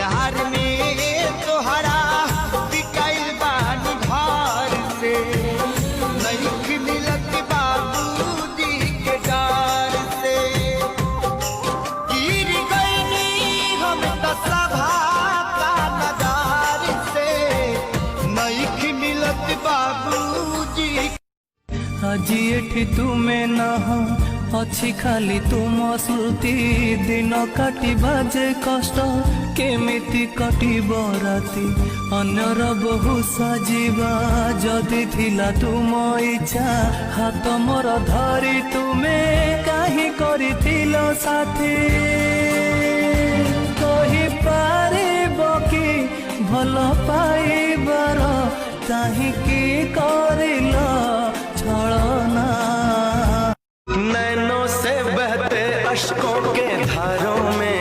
प्यार में तोहरा बिकाइल बानी घर से नहीं मिलत बाबूजी के डर से गिर गईनी हम तो सभा का नजार से नहीं मिलत बाबूजी। आज एठी तुमे नह अच्छी खाली तुम स्मृति दिन काटी बाजे कष्ट केमिति कटिब राति अन्यर बहु साजिबा जदि थिला तुम इच्छा हाथ मोर धरी तुमे काहे करिथिल साथी कहि पारिब कि भल पाइबार काहेकि करिल छलना। नैनों से बहते अश्कों के धारों में